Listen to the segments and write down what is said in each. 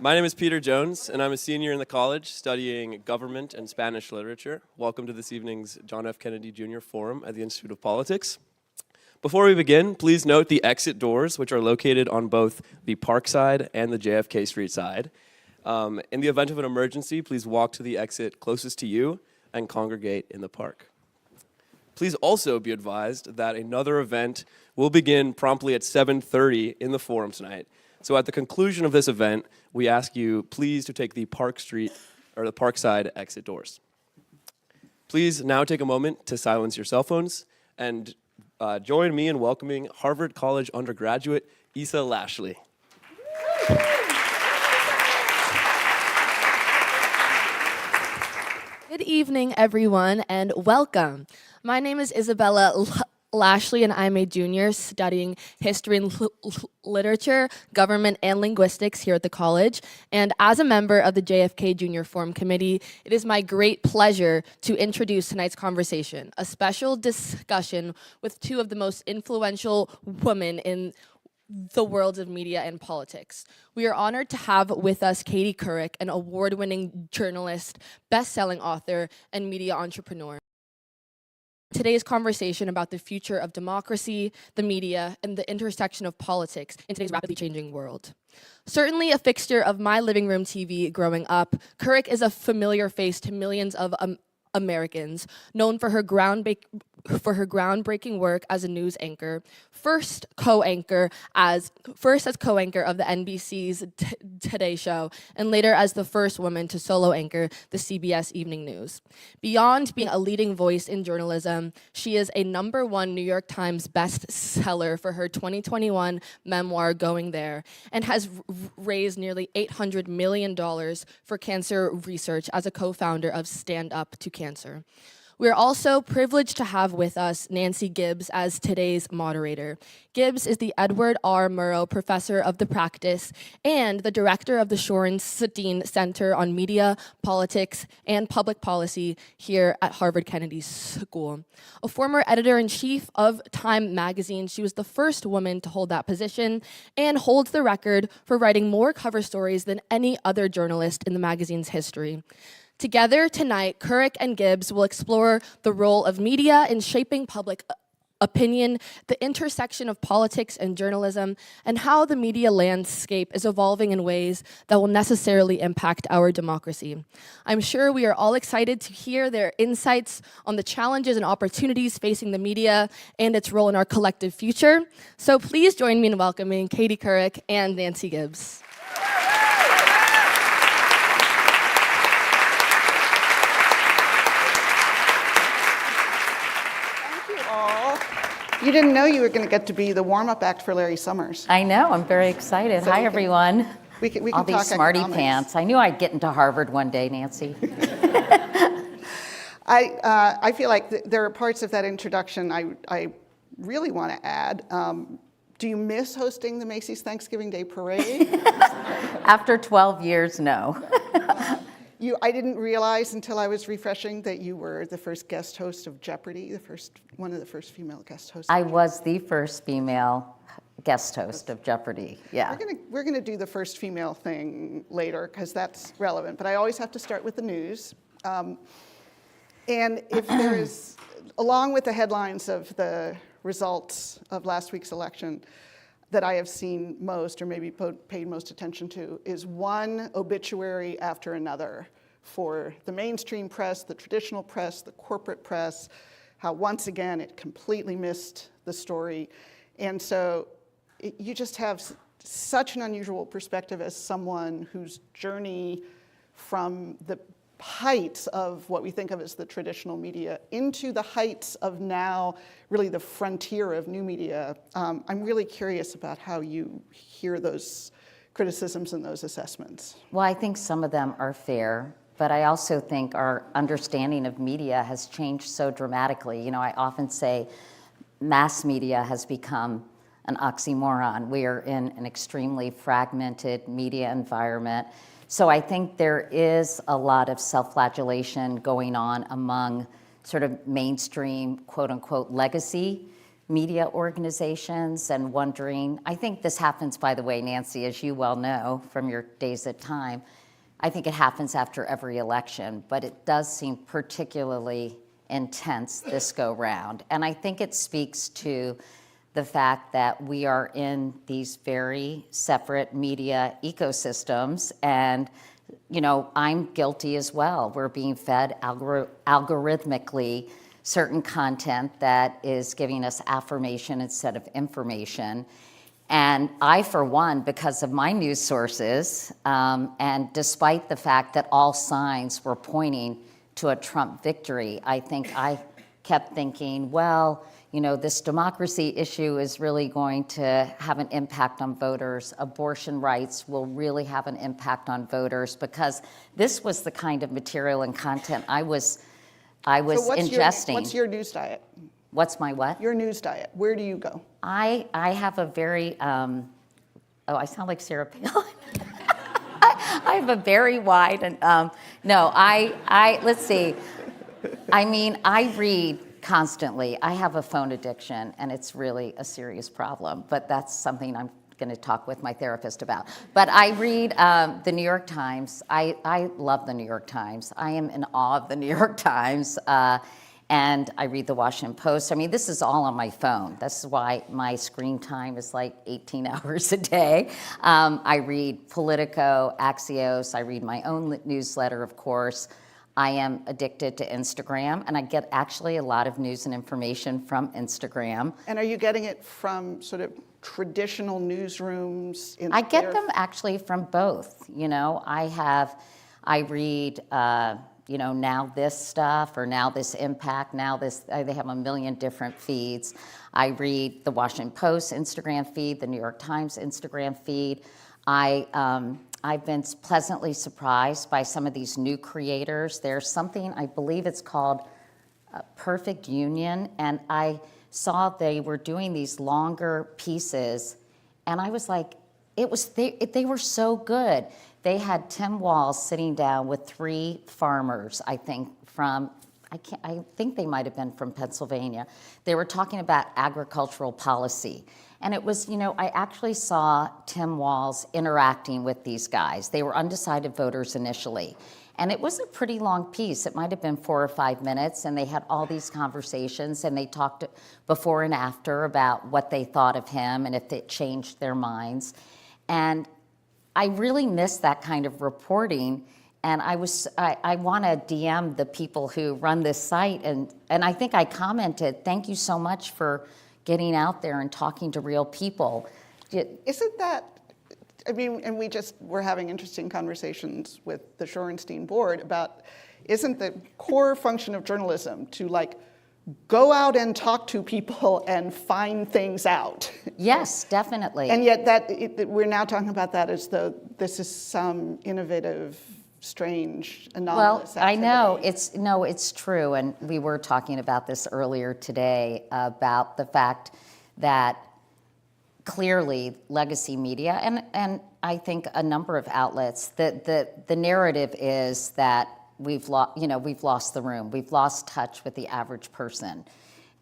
My name is Peter Jones, and I'm a senior in the college studying government and Spanish literature. Welcome to this evening's John F. Kennedy Jr. Forum at the Institute of Politics. Before we begin, please note the exit doors, which are located on both the Park side and the JFK Street side. In the event of an emergency, please walk to the exit closest to you and congregate in the park. Please also be advised that another event will begin promptly at 7:30 in the forum tonight. So at the conclusion of this event, we ask you please to take the Park side exit doors. Please now take a moment to silence your cell phones and join me in welcoming Harvard College undergraduate Issa Lashley. Good evening, everyone, and welcome. My name is Isabella Lashley, and I'm a junior studying history and literature, government, and linguistics here at the college. And as a member of the JFK Junior Forum Committee, it is my great pleasure to introduce tonight's conversation, a special discussion with two of the most influential women in the worlds of media and politics. We are honored to have with us Katie Couric, an award-winning journalist, best-selling author, and media entrepreneur. Today's conversation about the future of democracy, the media, and the intersection of politics in today's rapidly changing world. Certainly a fixture of my living room TV growing up, Couric is a familiar face to millions of Americans, known for her groundbreaking work as a news anchor, first as co-anchor of the NBC's Today Show, and later as the first woman to solo anchor the CBS Evening News. Beyond being a leading voice in journalism, she is a #1 New York Times bestseller for her 2021 memoir, Going There, and has raised nearly $800 million for cancer research as a co-founder of Stand Up to Cancer. We're also privileged to have with us Nancy Gibbs as today's moderator. Gibbs is the Edward R. Murrow Professor of the Practice and the director of the Shorenstein Center on Media, Politics, and Public Policy here at Harvard Kennedy School. A former editor-in-chief of Time magazine, she was the first woman to hold that position and holds the record for writing more cover stories than any other journalist in the magazine's history. Together tonight, Couric and Gibbs will explore the role of media in shaping public opinion, the intersection of politics and journalism, and how the media landscape is evolving in ways that will necessarily impact our democracy. I'm sure we are all excited to hear their insights on the challenges and opportunities facing the media and its role in our collective future. So please join me in welcoming Katie Couric and Nancy Gibbs. You didn't know you were going to get to be the warm-up act for Larry Summers. I know, I'm very excited. Hi, everyone. We can all these smarty economics. pants. I knew I'd get into Harvard one day, Nancy. I feel like there are parts of that introduction I really want to add. Do you miss hosting the Macy's Thanksgiving Day Parade? After 12 years, no. I didn't realize until I was refreshing that you were the first guest host of Jeopardy, one of the first female guest hosts. I was the first female guest host of Jeopardy, yeah. We're gonna do the first female thing later because that's relevant, but I always have to start with the news. And if there is, along with the headlines of the results of last week's election, that I have seen most, or maybe paid most attention to, is one obituary after another for the mainstream press, the traditional press, the corporate press, how once again it completely missed the story. And so you just have such an unusual perspective as someone whose journey from the heights of what we think of as the traditional media into the heights of now really the frontier of new media. I'm really curious about how you hear those criticisms and those assessments. Well, I think some of them are fair, but I also think our understanding of media has changed so dramatically. You know, I often say mass media has become an oxymoron. We are in an extremely fragmented media environment. So I think there is a lot of self-flagellation going on among sort of mainstream, quote unquote, legacy media organizations and wondering, I think this happens, by the way, Nancy, as you well know from your days at Time, I think it happens after every election, but it does seem particularly intense this go round. And I think it speaks to the fact that we are in these very separate media ecosystems, and I'm guilty as well. We're being fed algorithmically certain content that is giving us affirmation instead of information. And I, for one, because of my news sources, and despite the fact that all signs were pointing to a Trump victory, I think I kept thinking, well, this democracy issue is really going to have an impact on voters. Abortion rights will really have an impact on voters, because this was the kind of material and content I was ingesting. What's your news diet? What's my what? Your news diet. Where do you go? I have a very, I sound like Sarah Palin. I have a very wide, and let's see. I read constantly. I have a phone addiction, and it's really a serious problem, but that's something I'm going to talk with my therapist about. But I read the New York Times. I love the New York Times. I am in awe of the New York Times. And I read the Washington Post. This is all on my phone. This is why my screen time is like 18 hours a day. I read Politico, Axios. I read my own newsletter, of course. I am addicted to Instagram, and I get actually a lot of news and information from Instagram. And are you getting it from sort of traditional newsrooms? I get them actually from both. I read, Now This stuff, or Now This Impact, Now This, they have a million different feeds. I read the Washington Post Instagram feed, the New York Times Instagram feed. I've been pleasantly surprised by some of these new creators. There's something, I believe it's called Perfect Union, and I saw they were doing these longer pieces, and I was like, they were so good. They had Tim Walz sitting down with 3 farmers, I think they might have been from Pennsylvania. They were talking about agricultural policy. And it was, I actually saw Tim Walz interacting with these guys. They were undecided voters initially. And it was a pretty long piece. It might have been 4 or 5 minutes, and they had all these conversations, and they talked before and after about what they thought of him and if it changed their minds. And I really missed that kind of reporting. And I want to DM the people who run this site, and I think I commented, thank you so much for getting out there and talking to real people. Isn't that, and we're having interesting conversations with the Shorenstein board about, isn't the core function of journalism to go out and talk to people and find things out? Yes, definitely. And yet we're now talking about that as though this is some innovative, strange, anomalous activity. I know, it's true, and we were talking about this earlier today about the fact that clearly legacy media, and I think a number of outlets, the narrative is that we've lost the room, we've lost touch with the average person,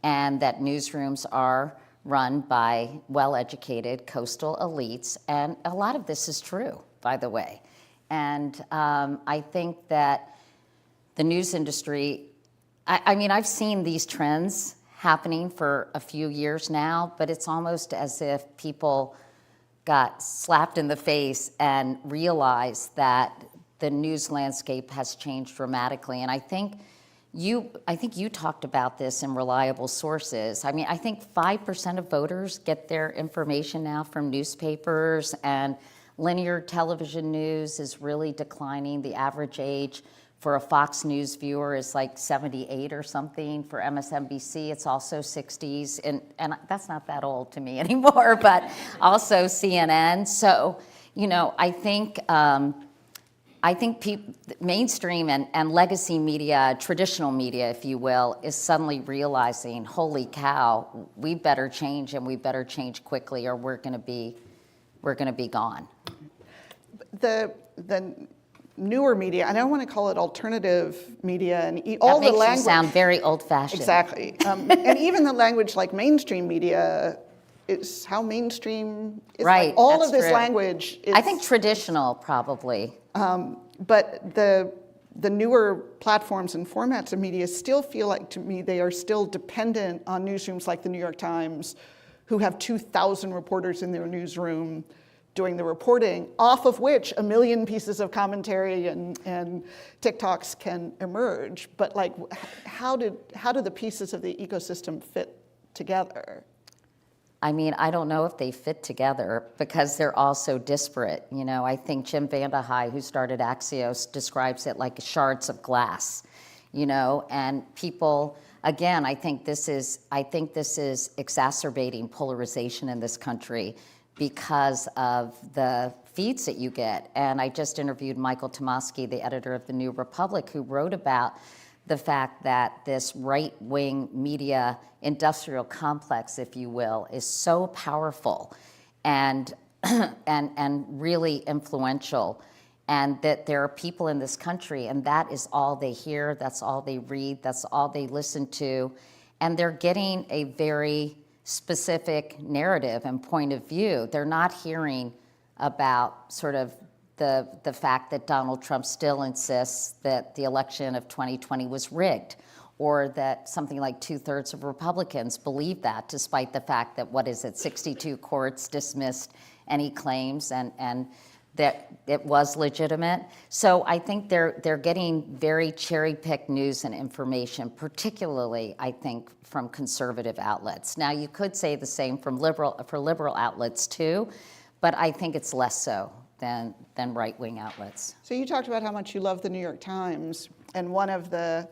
and that newsrooms are run by well-educated coastal elites, and a lot of this is true, by the way. And I think that the news industry, I've seen these trends happening for a few years now, but it's almost as if people got slapped in the face and realized that the news landscape has changed dramatically. And I think you talked about this in Reliable Sources. I think 5% of voters get their information now from newspapers, and linear television news is really declining. The average age for a Fox News viewer is like 78 or something. For MSNBC, it's also 60s. And that's not that old to me anymore, but also CNN. So, I think mainstream and legacy media, traditional media, if you will, is suddenly realizing, holy cow, we better change, and we better change quickly, or we're going to be gone. The newer media, and I don't want to call it alternative media, and all That the makes language. you sound very old-fashioned. Exactly. And even the language like mainstream media is how mainstream is. Right, Like all that's of this true. language is. I think traditional, probably. But the newer platforms and formats of media still feel like, to me, they are still dependent on newsrooms like the New York Times, who have 2,000 reporters in their newsroom doing the reporting, off of which a million pieces of commentary and TikToks can emerge. But like, how do the pieces of the ecosystem fit together? I mean, I don't know if they fit together because they're all so disparate. You know, I think Jim Vandehei, who started Axios, describes it like shards of glass, you know, and people, again, I think this is exacerbating polarization in this country because of the feeds that you get. And I just interviewed Michael Tomasky, the editor of The New Republic, who wrote about the fact that this right-wing media industrial complex, if you will, is so powerful and really influential, and that there are people in this country, and that is all they hear, that's all they read, that's all they listen to, and they're getting a very specific narrative and point of view. They're not hearing about sort of the fact that Donald Trump still insists that the election of 2020 was rigged, or that something like 2/3 of Republicans believe that, despite the fact that, 62 courts dismissed any claims and that it was legitimate. So I think they're getting very cherry-picked news and information, particularly, I think, from conservative outlets. Now, you could say the same for liberal outlets too, but I think it's less so than right-wing outlets. So you talked about how much you love the New York Times, and one of the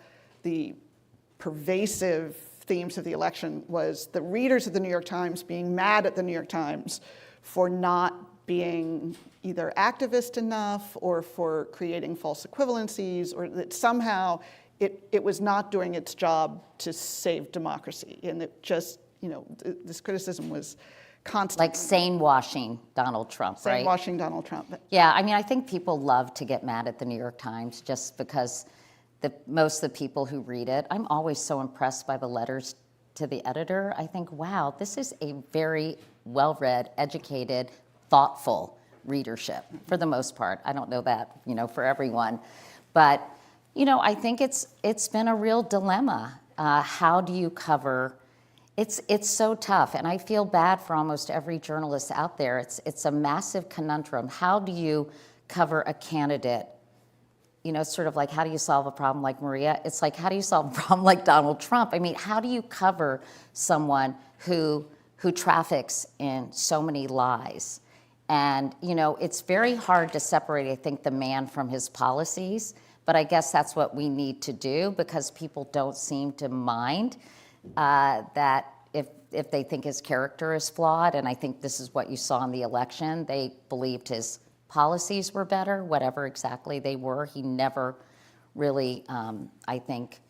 pervasive themes of the election was the readers of the New York Times being mad at the New York Times for not being either activist enough or for creating false equivalencies, or that somehow it was not doing its job to save democracy. And it just, this criticism was constant. Like sane-washing Donald Trump, right? Sane-washing Donald Trump. Yeah, I mean, I think people love to get mad at the New York Times just because most of the people who read it, I'm always so impressed by the letters to the editor. I think, wow, this is a very well-read, educated, thoughtful readership for the most part. I don't know that, for everyone. But, I think it's been a real dilemma. How do you cover? It's so tough, and I feel bad for almost every journalist out there. It's a massive conundrum. How do you cover a candidate? It's sort of like, how do you solve a problem like Maria? It's like, how do you solve a problem like Donald Trump? I mean, how do you cover someone who traffics in so many lies? And, it's very hard to separate, I think, the man from his policies, but I guess that's what we need to do because people don't seem to mind that if they think his character is flawed, and I think this is what you saw in the election, they believed his policies were better, whatever exactly they were. He never really, I think,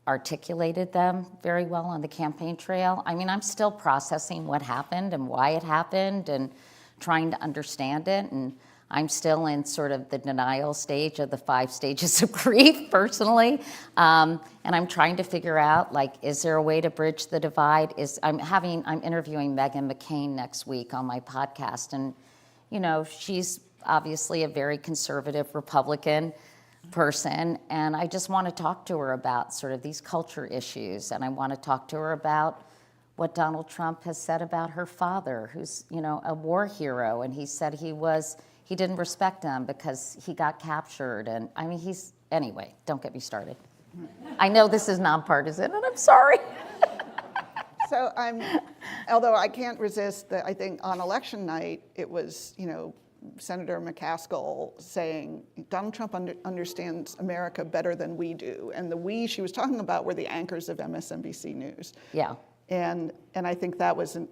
articulated them very well on the campaign trail. I mean, I'm still processing what happened and why it happened and trying to understand it, and I'm still in sort of the denial stage of the 5 stages of grief personally, and I'm trying to figure out, like, is there a way to bridge the divide? I'm interviewing Meghan McCain next week on my podcast, and she's obviously a very conservative Republican person, and I just want to talk to her about sort of these culture issues, and I want to talk to her about what Donald Trump has said about her father, who's, a war hero, and he said he didn't respect him because he got captured, and I mean, anyway, don't get me started. I know this is nonpartisan, and I'm sorry. So although I can't resist that, I think on election night, it was, Senator McCaskill saying, Donald Trump understands America better than we do. And the we she was talking about were the anchors of MSNBC News. Yeah. And I think that was an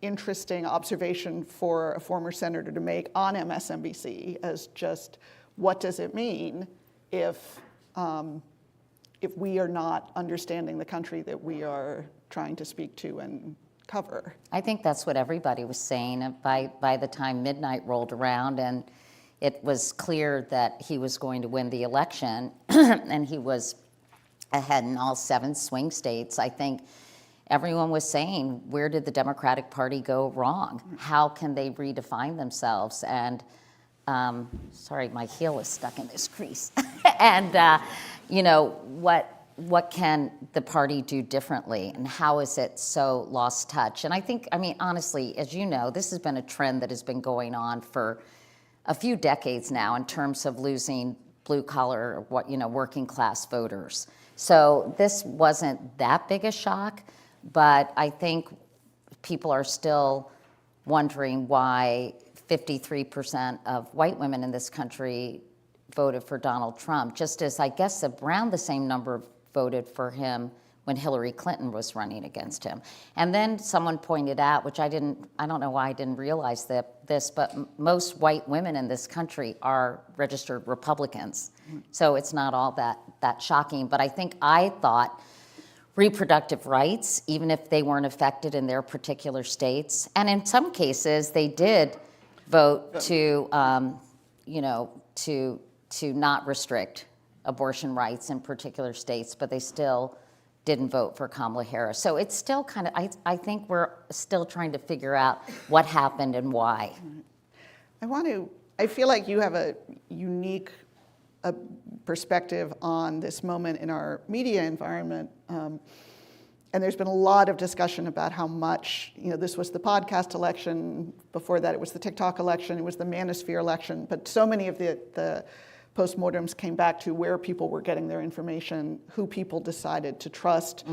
interesting observation for a former senator to make on MSNBC as just, what does it mean if we are not understanding the country that we are trying to speak to and cover? I think that's what everybody was saying by the time midnight rolled around, and it was clear that he was going to win the election, and he was ahead in all 7 swing states, I think everyone was saying, where did the Democratic Party go wrong? How can they redefine themselves? And sorry, my heel is stuck in this crease. And what can the party do differently, and how is it so lost touch? And I think, honestly, as you know, this has been a trend that has been going on for a few decades now in terms of losing blue collar, working class voters. So this wasn't that big a shock, but I think people are still wondering why 53% of white women in this country voted for Donald Trump, just as I guess around the same number voted for him when Hillary Clinton was running against him. And then someone pointed out, which I don't know why I didn't realize this, but most white women in this country are registered Republicans. So it's not all that shocking. But I thought reproductive rights, even if they weren't affected in their particular states, and in some cases they did vote to not restrict abortion rights in particular states, but they still didn't vote for Kamala Harris. So it's still kind of, I think we're still trying to figure out what happened and why. I feel like you have a unique perspective on this moment in our media environment. And there's been a lot of discussion about how much, this was the podcast election, before that it was the TikTok election, it was the manosphere election, but so many of the postmortems came back to where people were getting their information, who people decided to trust,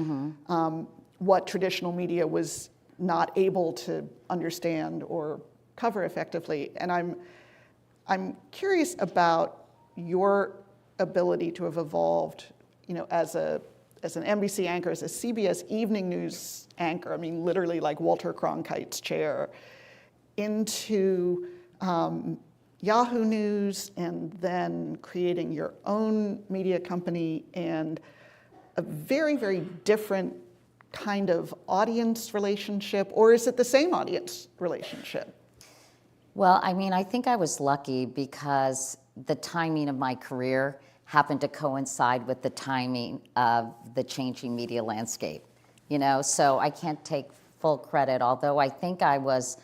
what traditional media was not able to understand or cover effectively. And I'm curious about your ability to have evolved, as an NBC anchor, as a CBS evening news anchor, literally like Walter Cronkite's chair, into Yahoo News, and then creating your own media company and a very, very different kind of audience relationship, or is it the same audience relationship? Well, I think I was lucky because the timing of my career happened to coincide with the timing of the changing media landscape, so I can't take full credit, although I think I was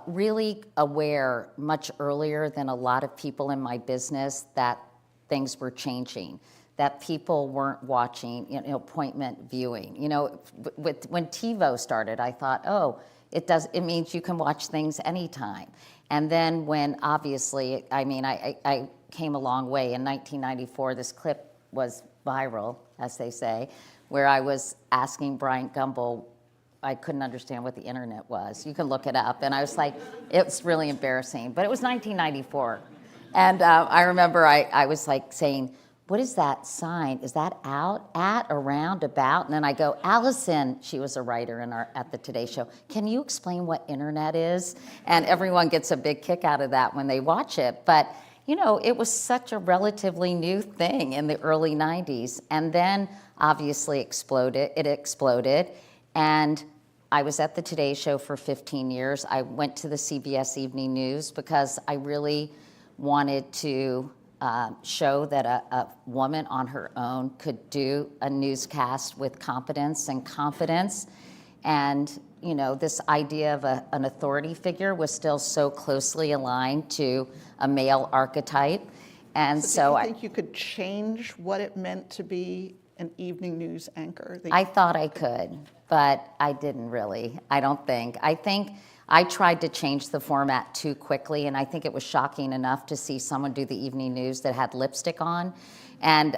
really aware much earlier than a lot of people in my business that things were changing, that people weren't watching, appointment viewing. When TiVo started, I thought, it means you can watch things anytime. And then when obviously, I came a long way. In 1994, this clip was viral, as they say, where I was asking Bryant Gumbel, I couldn't understand what the internet was. You can look it up. And I was like, it's really embarrassing. But it was 1994. And I remember I was like saying, what is that sign? Is that out, at, around, about? And then I go, Allison, she was a writer at the Today Show, can you explain what internet is? And everyone gets a big kick out of that when they watch it. But it was such a relatively new thing in the early 90s. And then obviously it exploded. And I was at the Today Show for 15 years. I went to the CBS Evening News because I really wanted to show that a woman on her own could do a newscast with competence and confidence. And, this idea of an authority figure was still so closely aligned to a male archetype. And so do you think you could change what it meant to be an evening news anchor? I thought I could, but I didn't really, I don't think. I think I tried to change the format too quickly, and I think it was shocking enough to see someone do the evening news that had lipstick on. And,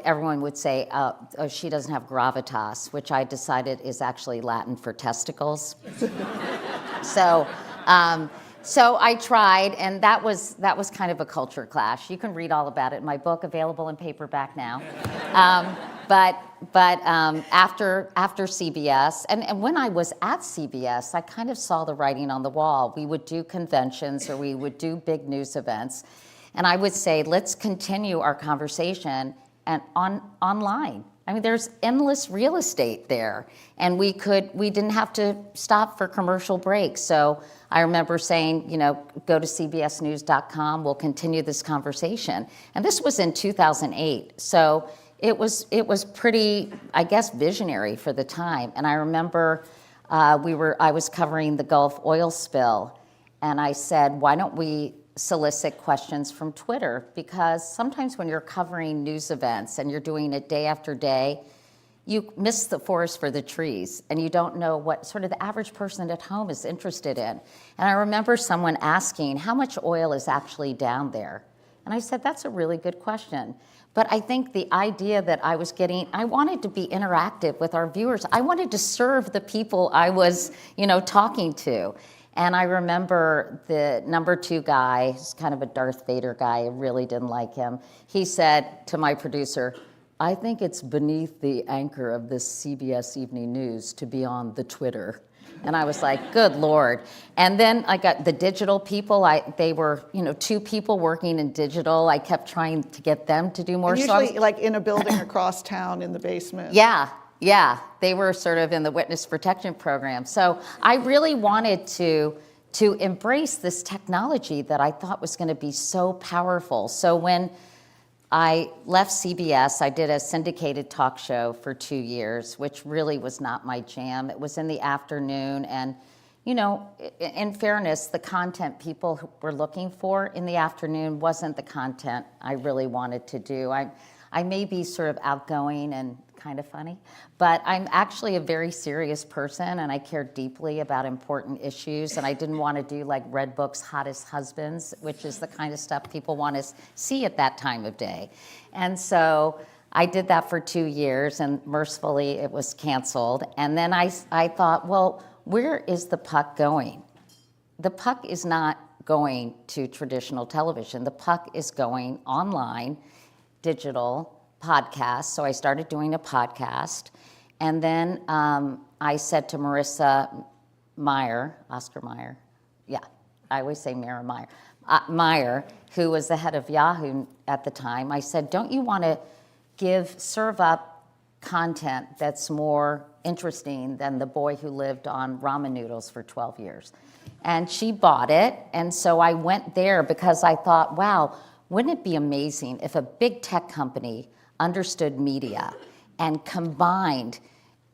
everyone would say, oh, she doesn't have gravitas, which I decided is actually Latin for testicles. So I tried, and that was kind of a culture clash. You can read all about it in my book, available in paperback now. But after CBS, and when I was at CBS, I kind of saw the writing on the wall. We would do conventions or we would do big news events. And I would say, let's continue our conversation and online. I mean, there's endless real estate there, and we didn't have to stop for commercial breaks. So I remember saying, go to cbsnews.com, we'll continue this conversation. And this was in 2008. So it was pretty, I guess, visionary for the time. And I remember I was covering the Gulf oil spill, and I said, why don't we solicit questions from Twitter? Because sometimes when you're covering news events and you're doing it day after day, you miss the forest for the trees, and you don't know what sort of the average person at home is interested in. And I remember someone asking, how much oil is actually down there? And I said, that's a really good question. But I think the idea that I wanted to be interactive with our viewers. I wanted to serve the people I was, talking to. And I remember the number 2 guy, he's kind of a Darth Vader guy, I really didn't like him. He said to my producer, I think it's beneath the anchor of this CBS Evening News to be on the Twitter. And I was like, good Lord. And then I got the digital people. They were, 2 people working in digital. I kept trying to get them to do more. And usually like in a building across town in the basement. Yeah, they were sort of in the witness protection program. So I really wanted to embrace this technology that I thought was going to be so powerful. So when I left CBS, I did a syndicated talk show for 2 years, which really was not my jam. It was in the afternoon, and in fairness, the content people were looking for in the afternoon wasn't the content I really wanted to do. I may be sort of outgoing and kind of funny, but I'm actually a very serious person, and I care deeply about important issues, and I didn't want to do like Red Book's Hottest Husbands, which is the kind of stuff people want to see at that time of day. And so I did that for 2 years, and mercifully it was canceled. And then I thought, well, where is the puck going? The puck is not going to traditional television. The puck is going online, digital, podcast. So I started doing a podcast. And then I said to Marissa Meyer, Oscar Meyer, yeah, I always say Mara Meyer, Meyer, who was the head of Yahoo at the time, I said, don't you want to serve up content that's more interesting than the boy who lived on ramen noodles for 12 years? And she bought it. And so I went there because I thought, wow, wouldn't it be amazing if a big tech company understood media and combined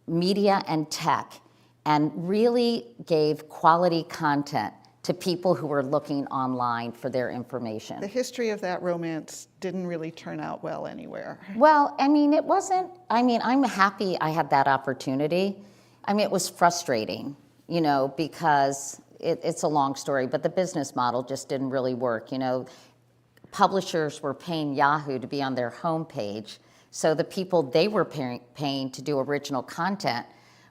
media and tech and really gave quality content to people who were looking online for their information. The history of that romance didn't really turn out well anywhere. Well, I'm happy I had that opportunity. It was frustrating, because it's a long story, but the business model just didn't really work. Publishers were paying Yahoo to be on their homepage, so the people they were paying to do original content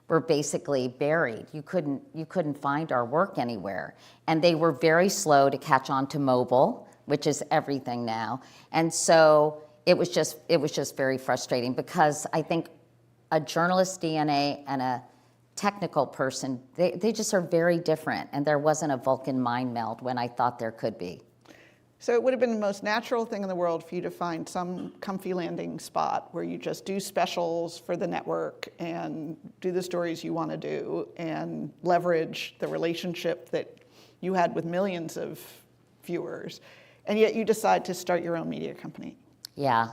were basically buried. You couldn't find our work anywhere, and they were very slow to catch on to mobile, which is everything now. And so it was just very frustrating, because I think a journalist DNA and a technical person, they just are very different, and there wasn't a Vulcan mind meld when I thought there could be. So it would have been the most natural thing in the world for you to find some comfy landing spot where you just do specials for the network and do the stories you want to do and leverage the relationship that you had with millions of viewers. And yet you decide to start your own media company. Yeah.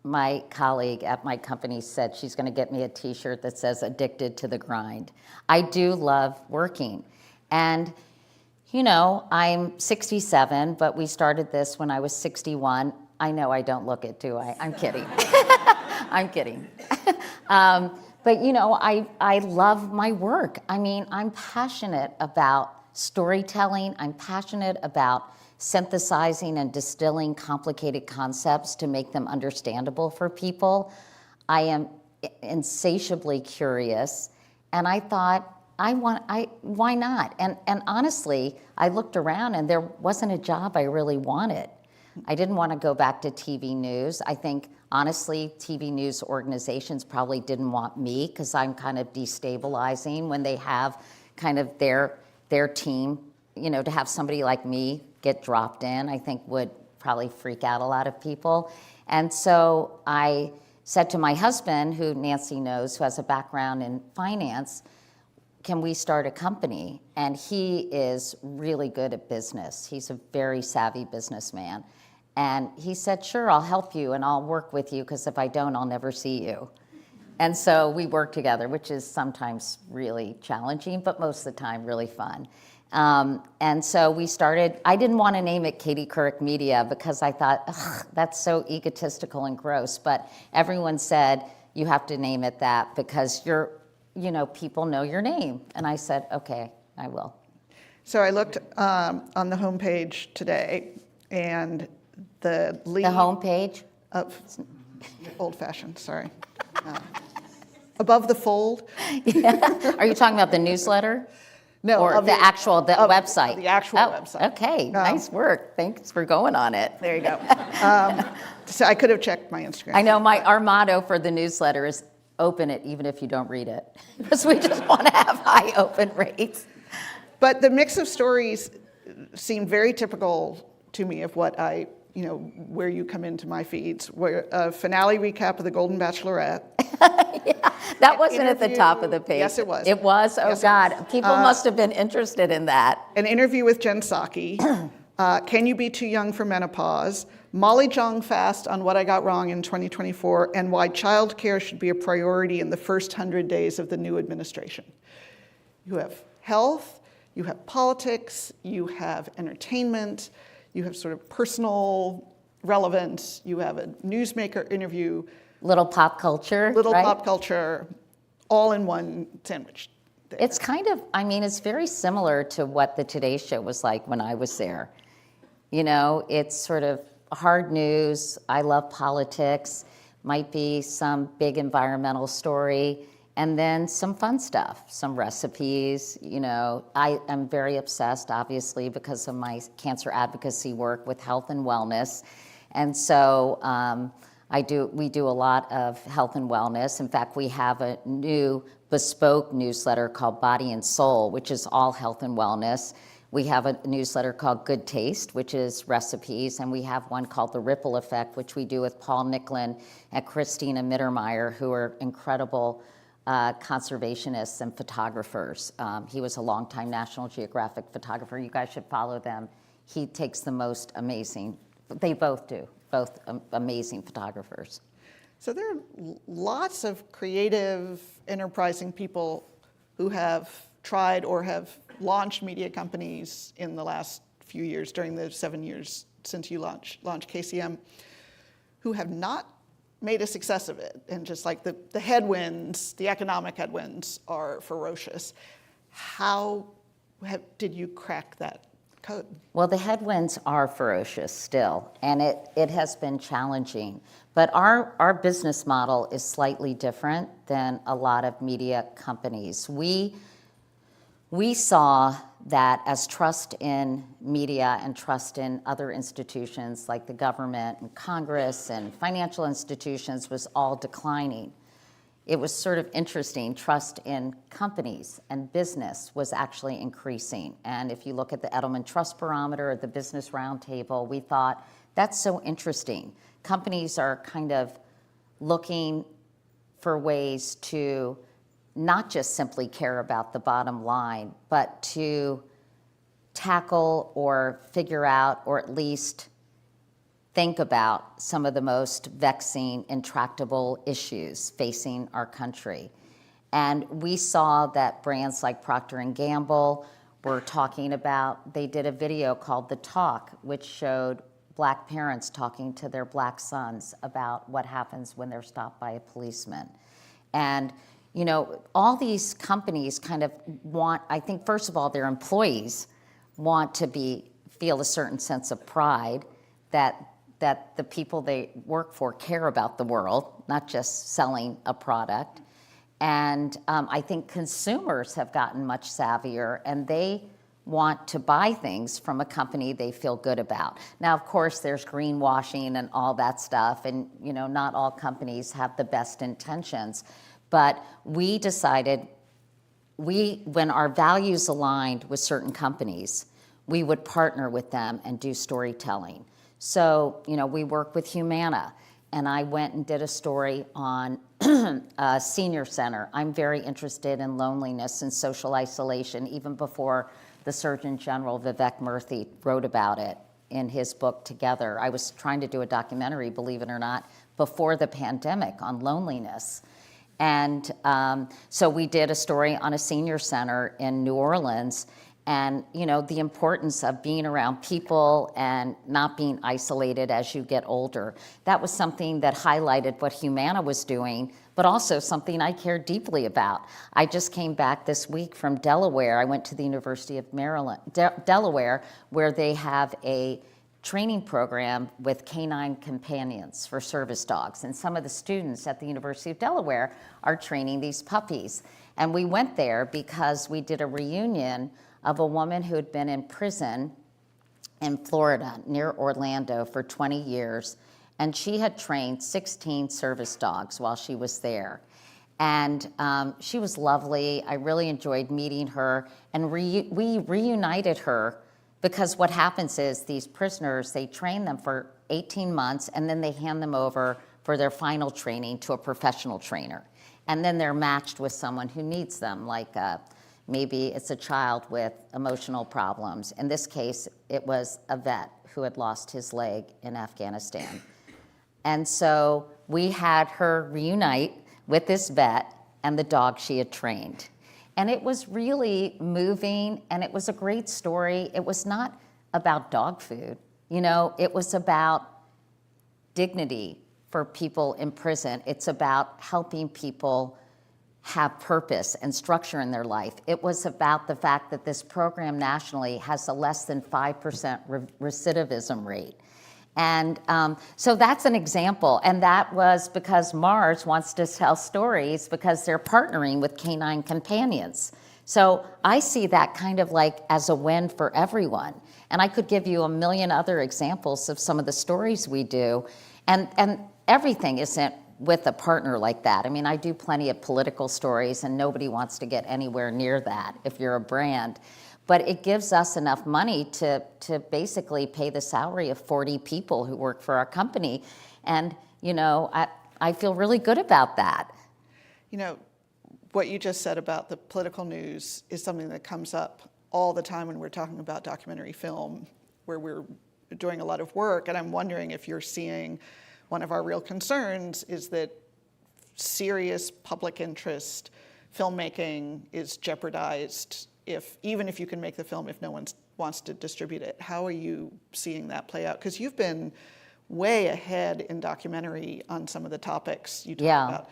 My colleague at my company said she's going to get me a t-shirt that says "Addicted to the Grind." I do love working. And I'm 67, but we started this when I was 61. I know I don't look it, do I? I'm kidding. I'm kidding. But I love my work. I'm passionate about storytelling. I'm passionate about synthesizing and distilling complicated concepts to make them understandable for people. I am insatiably curious, and I thought, why not? And honestly, I looked around and there wasn't a job I really wanted. I didn't want to go back to TV news. I think, honestly, TV news organizations probably didn't want me, because I'm kind of destabilizing when they have kind of their team. To have somebody like me get dropped in, I think would probably freak out a lot of people. And so I said to my husband, who Nancy knows, who has a background in finance, can we start a company? And he is really good at business. He's a very savvy businessman. And he said, sure, I'll help you and I'll work with you, because if I don't, I'll never see you. And so we work together, which is sometimes really challenging, but most of the time really fun. And so we started, I didn't want to name it Katie Couric Media because I thought, ugh, that's so egotistical and gross. But everyone said, you have to name it that because people know your name. And I said, okay, I will. So I looked on the homepage today, and the lead... The homepage? Old-fashioned, sorry. Above the fold. Yeah. Are you talking about the newsletter? No, or of the website? The actual website. Okay, nice work. Thanks for going on it. There you go. So I could have checked my Instagram. I know our motto for the newsletter is open it even if you don't read it, because we just want to have high open rates. But the mix of stories seemed very typical to me of what where you come into my feeds, where a finale recap of The Golden Bachelorette. Yeah, that wasn't at the top of the page. Yes, it was. It was? Oh, yes, God. People must have been interested in that. An interview with Jen Psaki. Can you be too young for menopause? Molly Jong fast on what I got wrong in 2024, and why childcare should be a priority in the first 100 days of the new administration. You have health, you have politics, you have entertainment, you have sort of personal relevance, you have a newsmaker interview. Little pop culture, right? Pop culture, all in one sandwich. There. It's it's very similar to what the Today Show was like when I was there. It's sort of hard news. I love politics, might be some big environmental story, and then some fun stuff, some recipes. I am very obsessed, obviously, because of my cancer advocacy work with health and wellness. And so we do a lot of health and wellness. In fact, we have a new bespoke newsletter called Body and Soul, which is all health and wellness. We have a newsletter called Good Taste, which is recipes, and we have one called The Ripple Effect, which we do with Paul Nicklin and Christina Mittermeier, who are incredible conservationists and photographers. He was a longtime National Geographic photographer. You guys should follow them. He takes the most amazing, they both do, both amazing photographers. So there are lots of creative, enterprising people who have tried or have launched media companies in the last few years, during the 7 years since you launched KCM, who have not made a success of it. And just like the headwinds, the economic headwinds are ferocious. How did you crack that code? Well, the headwinds are ferocious still, and it has been challenging. But our business model is slightly different than a lot of media companies. We saw that as trust in media and trust in other institutions like the government and Congress and financial institutions was all declining. It was sort of interesting. Trust in companies and business was actually increasing. And if you look at the Edelman Trust Barometer or the Business Roundtable, we thought, that's so interesting. Companies are kind of looking for ways to not just simply care about the bottom line, but to tackle or figure out or at least think about some of the most vexing, intractable issues facing our country. And we saw that brands like Procter & Gamble were talking about, they did a video called The Talk, which showed Black parents talking to their Black sons about what happens when they're stopped by a policeman. And all these companies kind of want, I think, first of all, their employees want to feel a certain sense of pride that the people they work for care about the world, not just selling a product. And I think consumers have gotten much savvier, and they want to buy things from a company they feel good about. Now, of course, there's greenwashing and all that stuff, and not all companies have the best intentions. But we decided, when our values aligned with certain companies, we would partner with them and do storytelling. So, we work with Humana, and I went and did a story on a senior center. I'm very interested in loneliness and social isolation, even before the Surgeon General, Vivek Murthy, wrote about it in his book Together. I was trying to do a documentary, believe it or not, before the pandemic on loneliness. And so we did a story on a senior center in New Orleans, and the importance of being around people and not being isolated as you get older. That was something that highlighted what Humana was doing, but also something I care deeply about. I just came back this week from Delaware. I went to the University of Maryland, Delaware, where they have a training program with canine companions for service dogs. And some of the students at the University of Delaware are training these puppies. And we went there because we did a reunion of a woman who had been in prison in Florida near Orlando for 20 years. And she had trained 16 service dogs while she was there. And she was lovely. I really enjoyed meeting her. And we reunited her, because what happens is these prisoners, they train them for 18 months, and then they hand them over for their final training to a professional trainer. And then they're matched with someone who needs them, like maybe it's a child with emotional problems. In this case, it was a vet who had lost his leg in Afghanistan. And so we had her reunite with this vet and the dog she had trained. And it was really moving, and it was a great story. It was not about dog food, it was about dignity for people in prison. It's about helping people have purpose and structure in their life. It was about the fact that this program nationally has a less than 5% recidivism rate. And so that's an example, and that was because Mars wants to tell stories because they're partnering with canine companions. So I see that kind of like as a win for everyone. And I could give you a million other examples of some of the stories we do, and everything isn't with a partner like that. I mean, I do plenty of political stories, and nobody wants to get anywhere near that if you're a brand. But it gives us enough money to basically pay the salary of 40 people who work for our company. And, I feel really good about that. What you just said about the political news is something that comes up all the time when we're talking about documentary film, where we're doing a lot of work. And I'm wondering if you're seeing one of our real concerns is that serious public interest filmmaking is jeopardized even if you can make the film, if no one wants to distribute it. How are you seeing that play out? Because you've been way ahead in documentary on some of the topics you talked about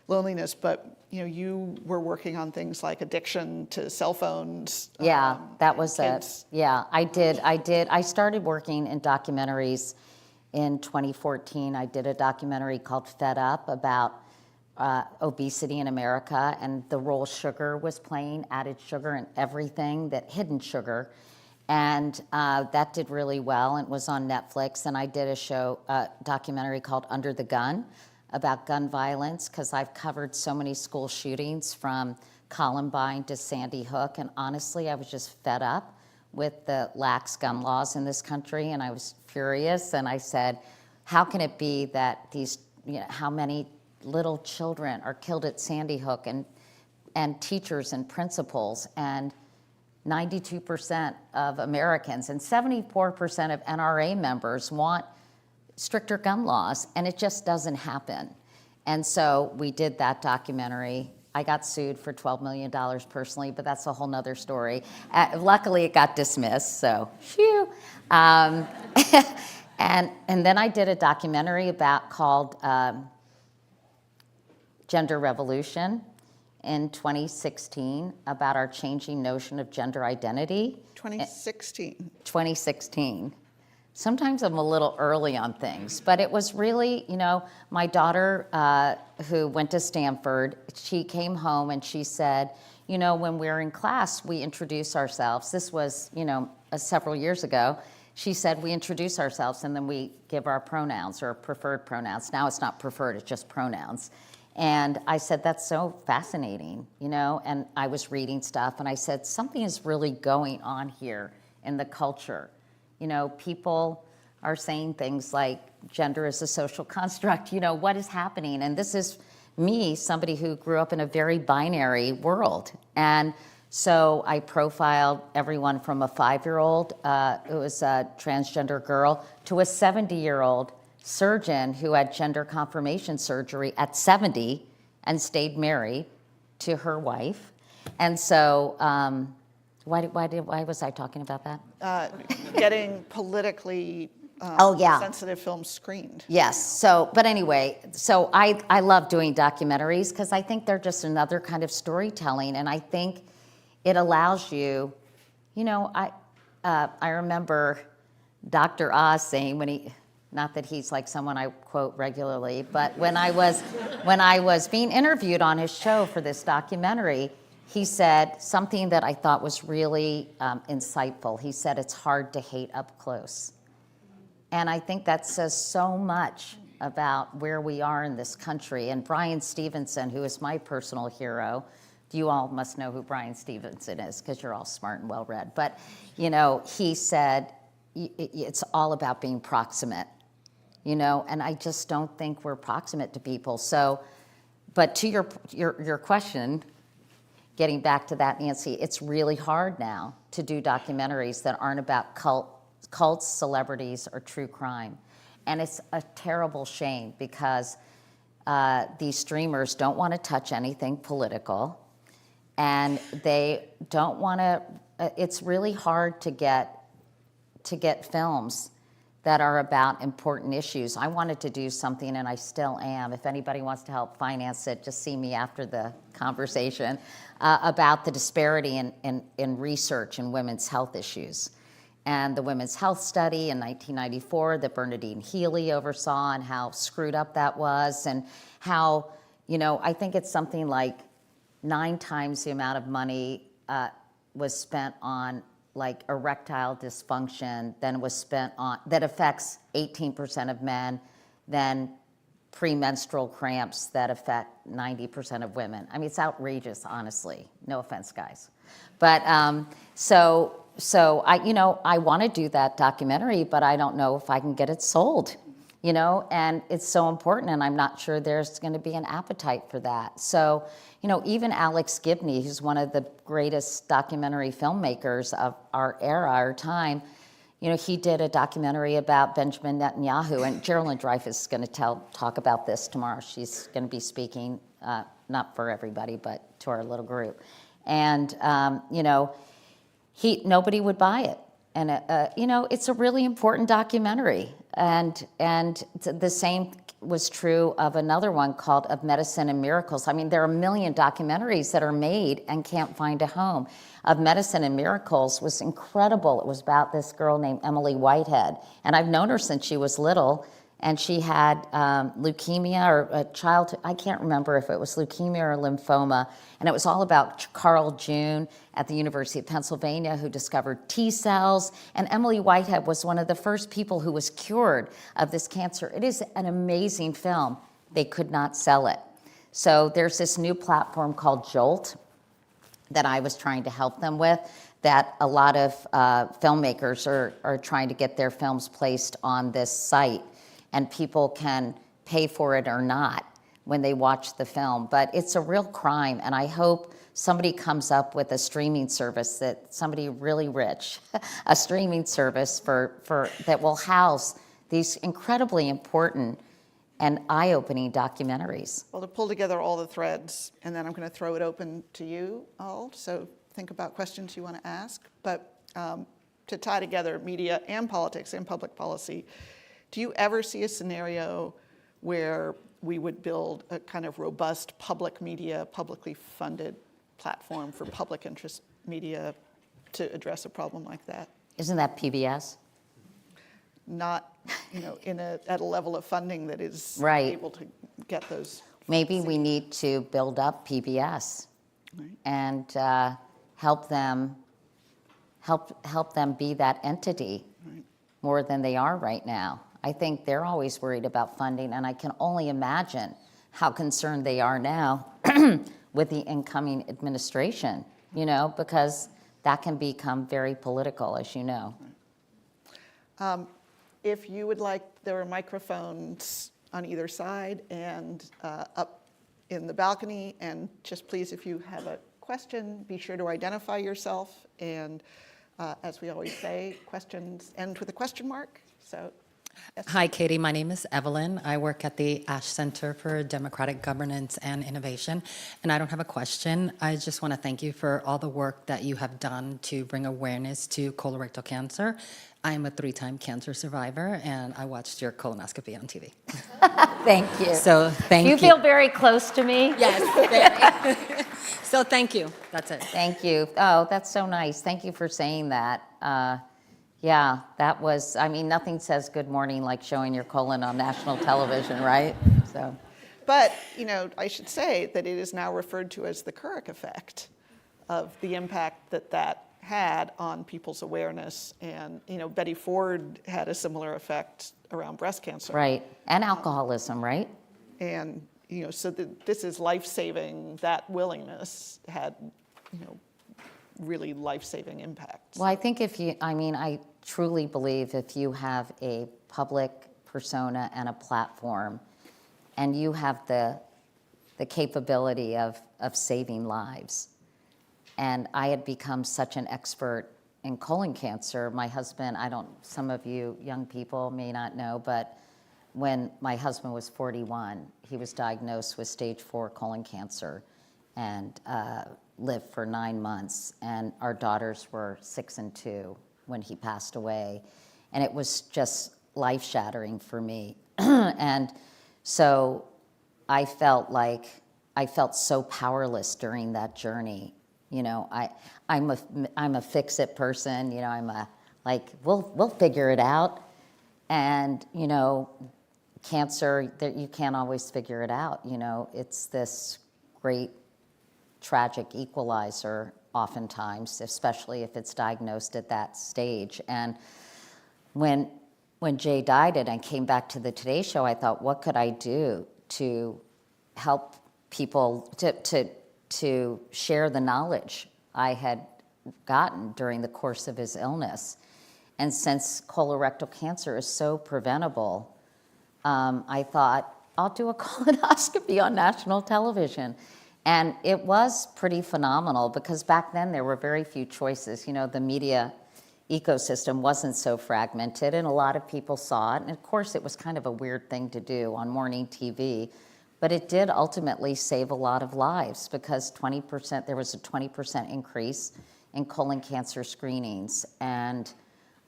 loneliness, but you were working on things like addiction to cell phones. That was kids. it. Yeah, I did. I started working in documentaries in 2014. I did a documentary called Fed Up about obesity in America, and the role sugar was playing, added sugar in everything, hidden sugar. And that did really well, and it was on Netflix. And I did a documentary called Under the Gun about gun violence, because I've covered so many school shootings from Columbine to Sandy Hook. And honestly, I was just fed up with the lax gun laws in this country, and I was furious. And I said, how can it be that how many little children are killed at Sandy Hook, and teachers and principals, and 92% of Americans and 74% of NRA members want stricter gun laws, and it just doesn't happen. And so we did that documentary. I got sued for $12 million personally, but that's a whole nother story. Luckily, it got dismissed, so phew. And then I did a documentary called Gender Revolution in 2016 about our changing notion of gender identity. 2016. Sometimes I'm a little early on things, but it was really, my daughter who went to Stanford, she came home and she said, when we're in class, we introduce ourselves. This was, several years ago. She said, we introduce ourselves and then we give our pronouns or preferred pronouns. Now it's not preferred, it's just pronouns. And I said, that's so fascinating, and I was reading stuff, and I said, something is really going on here in the culture. People are saying things like gender is a social construct. You know, what is happening? And this is me, somebody who grew up in a very binary world. And so I profiled everyone from a 5-year-old who was a transgender girl to a 70-year-old surgeon who had gender confirmation surgery at 70 and stayed married to her wife. And so why was I talking about that? Getting politically sensitive films screened. Yes. So, but anyway, so I love doing documentaries because I think they're just another kind of storytelling, and I think it allows you, you know, I remember Dr. Oz saying when he, not that he's like someone I quote regularly, but when I was being interviewed on his show for this documentary, he said something that I thought was really insightful. He said, "It's hard to hate up close." And I think that says so much about where we are in this country. And Brian Stevenson, who is my personal hero, you all must know who Brian Stevenson is because you're all smart and well-read. But, you know, he said, it's all about being proximate, you know, and I just don't think we're proximate to people. So, but to your question, getting back to that, Nancy, it's really hard now to do documentaries that aren't about cults, celebrities, or true crime. And it's a terrible shame because these streamers don't want to touch anything political, and they don't want to, it's really hard to get films that are about important issues. I wanted to do something, and I still am. If anybody wants to help finance it, just see me after the conversation, about the disparity in research in women's health issues. And the Women's Health Study in 1994 that Bernadine Healy oversaw, and how screwed up that was, and how, you know, I think it's something like 9 times the amount of money was spent on like erectile dysfunction than was spent on, that affects 18% of men, than premenstrual cramps that affect 90% of women. I mean, it's outrageous, honestly. No offense, guys. But so I, you know, I want to do that documentary, but I don't know if I can get it sold, you know, and it's so important, and I'm not sure there's going to be an appetite for that. So, you know, even Alex Gibney, who's one of the greatest documentary filmmakers of our era, our time, you know, he did a documentary about Benjamin Netanyahu, and Geraldine Dreyfus is going to talk about this tomorrow. She's going to be speaking, not for everybody, but to our little group. And, you know, nobody would buy it. And, you know, it's a really important documentary. And the same was true of another one called Of Medicine and Miracles. I mean, there are 1 million documentaries that are made and can't find a home. Of Medicine and Miracles was incredible. It was about this girl named Emily Whitehead. And I've known her since she was little. And she had leukemia, or a childhood, I can't remember if it was leukemia or lymphoma. And it was all about Carl June at the University of Pennsylvania, who discovered T cells. And Emily Whitehead was one of the first people who was cured of this cancer. It is an amazing film. They could not sell it. So there's this new platform called Jolt that I was trying to help them with, that a lot of filmmakers are trying to get their films placed on this site. And people can pay for it or not when they watch the film. But it's a real crime, and I hope somebody comes up with a streaming service, that somebody really rich, a streaming service for that will house these incredibly important and eye-opening documentaries. Well, to pull together all the threads, and then I'm going to throw it open to you all, so think about questions you want to ask. But to tie together media and politics and public policy, do you ever see a scenario where we would build a kind of robust public media, publicly funded platform for public interest media to address a problem like that? Isn't that PBS? Not, you know, at a level of funding that is right. able to get those. Maybe we need to build up PBS, right, and help them be that entity, right, more than they are right now. I think they're always worried about funding, and I can only imagine how concerned they are now with the incoming administration, you know, because that can become very political, as you know. if you would like, there are microphones on either side and up in the balcony. And just please, if you have a question, be sure to identify yourself. And as we always say, questions end with a question mark. So, yes. Hi, Katie. My name is Evelyn. I work at the Ash Center for Democratic Governance and Innovation. And I don't have a question. I just want to thank you for all the work that you have done to bring awareness to colorectal cancer. I am a 3-time cancer survivor, and I watched your colonoscopy on TV. Thank you. So thank Do you. you feel very close to me? Yes. So thank you. That's it. Thank you. Oh, that's so nice. Thank you for saying that. Yeah, that was, I mean, nothing says good morning like showing your colon on national television, right? So. But, you know, I should say that it is now referred to as the Couric effect of the impact that that had on people's awareness. And, you know, Betty Ford had a similar effect around breast cancer. Right, and alcoholism, right? And, you know, so this is life-saving. That willingness had, you know, really life-saving impacts. Well, I think I truly believe if you have a public persona and a platform, and you have the capability of saving lives. And I had become such an expert in colon cancer. My husband, some of you young people may not know, but when my husband was 41, he was diagnosed with stage 4 colon cancer and lived for 9 months. And our daughters were 6 and 2 when he passed away. And it was just life-shattering for me. And so I felt so powerless during that journey. You know, I'm a fix-it person. You know, I'm we'll figure it out. And you know, cancer, you can't always figure it out. You know, it's this great tragic equalizer oftentimes, especially if it's diagnosed at that stage. And when Jay died and I came back to the Today Show, I thought, what could I do to help people to share the knowledge I had gotten during the course of his illness. And since colorectal cancer is so preventable, I thought, I'll do a colonoscopy on national television. And it was pretty phenomenal because back then there were very few choices. You know, the media ecosystem wasn't so fragmented and a lot of people saw it. And of course it was kind of a weird thing to do on morning TV. But it did ultimately save a lot of lives because there was a 20% increase in colon cancer screenings. And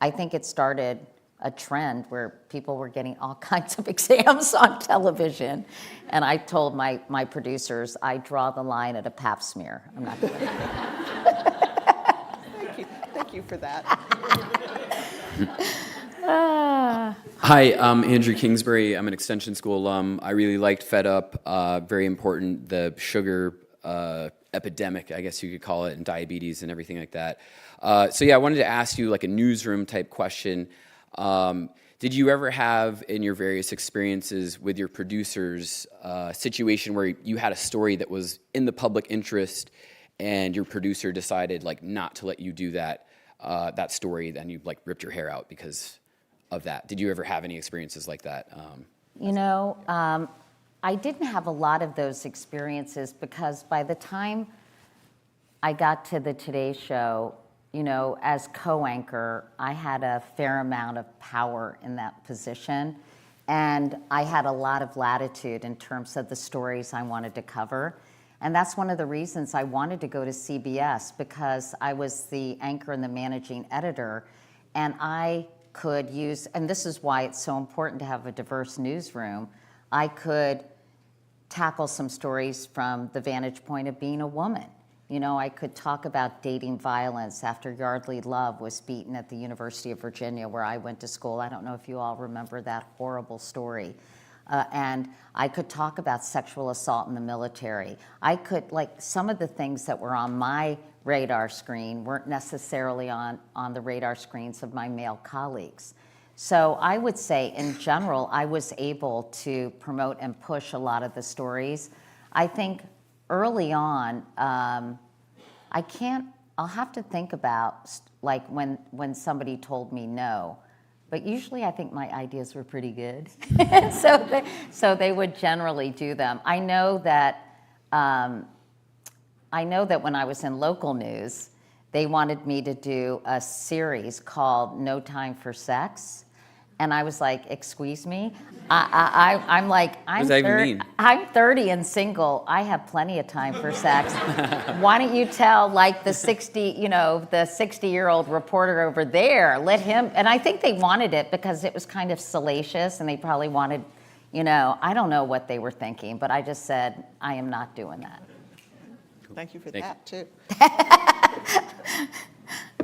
I think it started a trend where people were getting all kinds of exams on television. And I told my producers, I draw the line at a pap smear. I'm not kidding. Thank you for that. Hi, I'm Andrew Kingsbury. I'm an extension school alum. I really liked Fed Up, very important, the sugar epidemic, I guess you could call it, and diabetes and everything like that. So yeah, I wanted to ask you like a newsroom type question. Did you ever have in your various experiences with your producers a situation where you had a story that was in the public interest and your producer decided like not to let you do that story, then you like ripped your hair out because of that? Did you ever have any experiences like that? You know, I didn't have a lot of those experiences because by the time I got to the Today Show, you know, as co-anchor, I had a fair amount of power in that position. And I had a lot of latitude in terms of the stories I wanted to cover. And that's one of the reasons I wanted to go to CBS because I was the anchor and the managing editor. And I could use, and this is why it's so important to have a diverse newsroom, I could tackle some stories from the vantage point of being a woman. You know, I could talk about dating violence after Yardley Love was beaten at the University of Virginia, where I went to school. I don't know if you all remember that horrible story. And I could talk about sexual assault in the military. I could, like, some of the things that were on my radar screen weren't necessarily on the radar screens of my male colleagues. So I would say, in general, I was able to promote and push a lot of the stories. I think early on, I'll have to think about, like, when somebody told me no, but usually I think my ideas were pretty good. So they would generally do them. I know that when I was in local news, they wanted me to do a series called No Time for Sex. And I was like, excuse me? I'm like, does that even mean? I'm 30 and single. I have plenty of time for sex. Why don't you tell like the 60-year-old reporter over there, let him, and I think they wanted it because it was kind of salacious and they probably wanted, I don't know what they were thinking, but I just said, I am not doing that. Thank you for Thank that, too.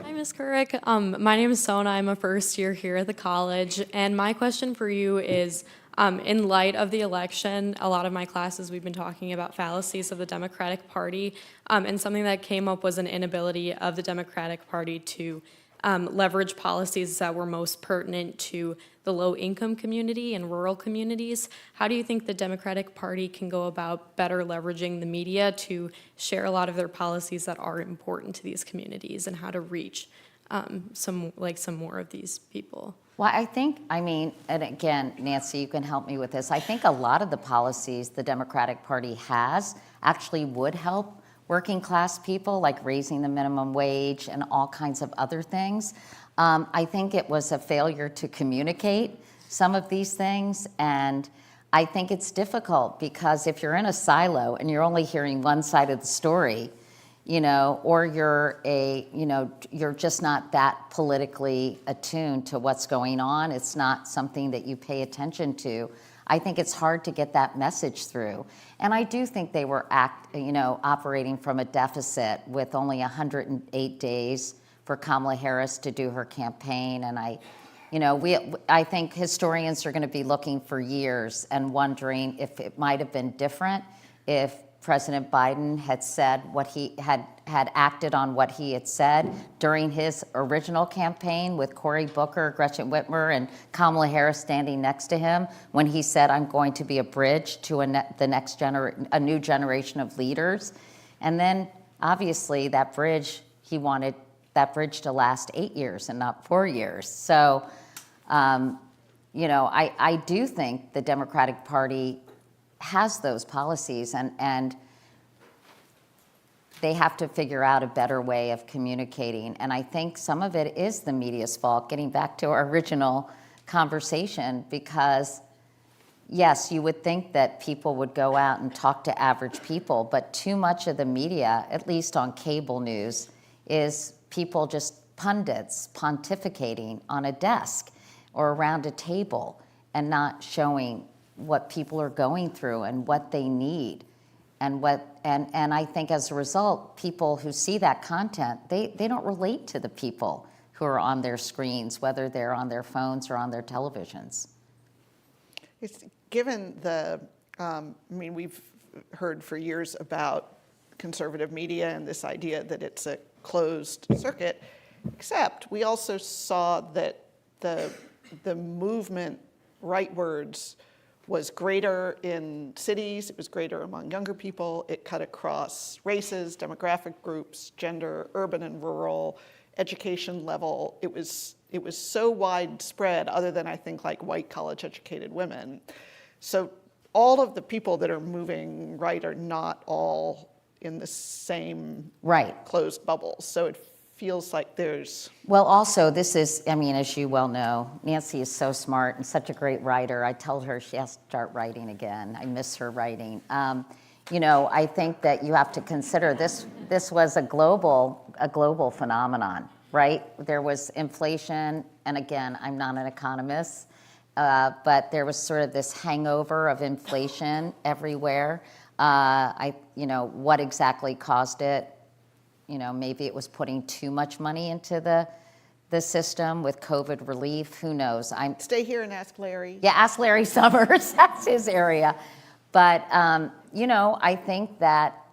Hi, Ms. Couric. My name is Sona. I'm a first year here at the college. And my question for you is, in light of the election, a lot of my classes, we've been talking about fallacies of the Democratic Party. And something that came up was an inability of the Democratic Party to leverage policies that were most pertinent to the low-income community and rural communities. How do you think the Democratic Party can go about better leveraging the media to share a lot of their policies that are important to these communities, and how to reach some more of these people? Well, and again, Nancy, you can help me with this. I think a lot of the policies the Democratic Party has actually would help working class people, like raising the minimum wage and all kinds of other things. I think it was a failure to communicate some of these things, and I think it's difficult because if you're in a silo and you're only hearing one side of the story, or you're just not that politically attuned to what's going on, it's not something that you pay attention to, I think it's hard to get that message through. And I do think they were operating from a deficit with only 108 days for Kamala Harris to do her campaign. And I think historians are going to be looking for years and wondering if it might have been different if President Biden had said what he had acted on what he had said during his original campaign with Cory Booker, Gretchen Whitmer, and Kamala Harris standing next to him when he said, "I'm going to be a bridge to a new generation of leaders." And then obviously that bridge, he wanted that bridge to last 8 years and not 4 years. So, I do think the Democratic Party has those policies, and they have to figure out a better way of communicating. And I think some of it is the media's fault, getting back to our original conversation, because yes, you would think that people would go out and talk to average people, but too much of the media, at least on cable news, is people just pundits pontificating on a desk or around a table and not showing what people are going through and what they need. And I think as a result, people who see that content, they don't relate to the people who are on their screens, whether they're on their phones or on their televisions. It's given we've heard for years about conservative media and this idea that it's a closed circuit, except we also saw that the movement rightwards was greater in cities, it was greater among younger people, it cut across races, demographic groups, gender, urban and rural, education level. It was so widespread, other than I think like white college educated women. So all of the people that are moving right are not all in the same closed bubbles. So it feels like there's... Well, also, this is, as you well know, Nancy is so smart and such a great writer. I told her she has to start writing again. I miss her writing. I think that you have to consider this was a global phenomenon, right? There was inflation, and again, I'm not an economist, but there was sort of this hangover of inflation everywhere. What exactly caused it? Maybe it was putting too much money into the system with COVID relief. Who knows? Stay here and ask Larry. Yeah, ask Larry Summers. That's his area. But I think that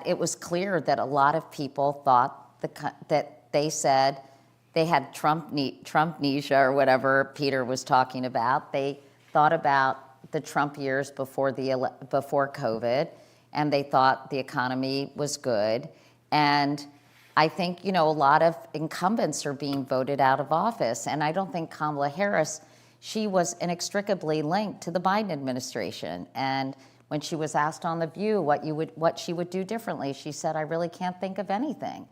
it was clear that a lot of people thought that they said they had Trumpnesia or whatever Peter was talking about. They thought about the Trump years before COVID, and they thought the economy was good. And I think, a lot of incumbents are being voted out of office. And I don't think Kamala Harris, she was inextricably linked to the Biden administration. And when she was asked on The View what she would do differently, she said, I really can't think of anything.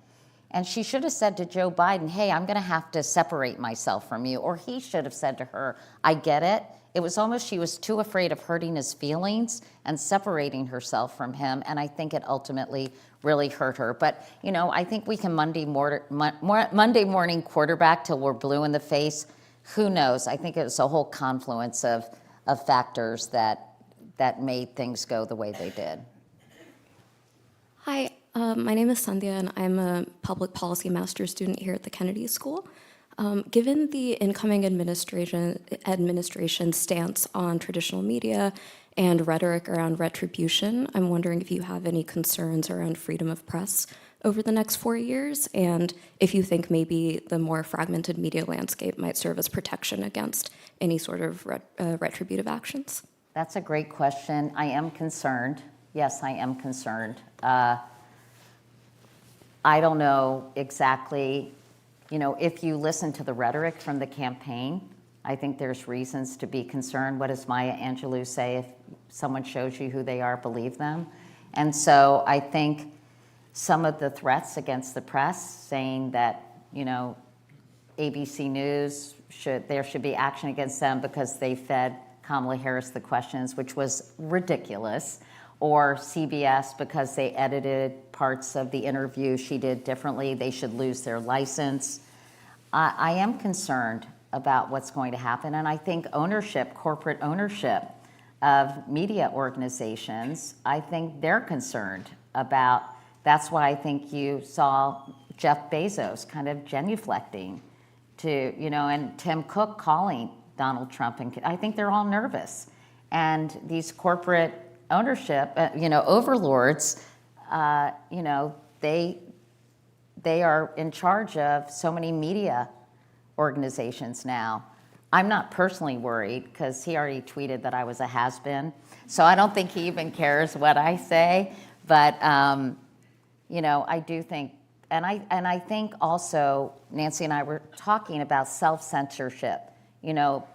And she should have said to Joe Biden, hey, I'm going to have to separate myself from you. Or he should have said to her, I get it. It was almost she was too afraid of hurting his feelings and separating herself from him. And I think it ultimately really hurt her. But, I think we can Monday morning quarterback till we're blue in the face. Who knows? I think it was a whole confluence of factors that made things go the way they did. Hi, my name is Sandhya, and I'm a public policy master's student here at the Kennedy School. Given the incoming administration's stance on traditional media and rhetoric around retribution, I'm wondering if you have any concerns around freedom of press over the next 4 years, and if you think maybe the more fragmented media landscape might serve as protection against any sort of retributive actions. That's a great question. I am concerned. Yes, I am concerned. I don't know exactly, if you listen to the rhetoric from the campaign, I think there's reasons to be concerned. What does Maya Angelou say? If someone shows you who they are, believe them. And so I think some of the threats against the press, saying that, ABC News, there should be action against them because they fed Kamala Harris the questions, which was ridiculous, or CBS because they edited parts of the interview she did differently, they should lose their license. I am concerned about what's going to happen, and I think corporate ownership of media organizations, I think they're concerned about. That's why I think you saw Jeff Bezos kind of genuflecting to, and Tim Cook calling Donald Trump, and I think they're all nervous. And these corporate ownership, overlords, they are in charge of so many media organizations now. I'm not personally worried because he already tweeted that I was a has-been, so I don't think he even cares what I say. But I do think, and I think also Nancy and I were talking about self-censorship.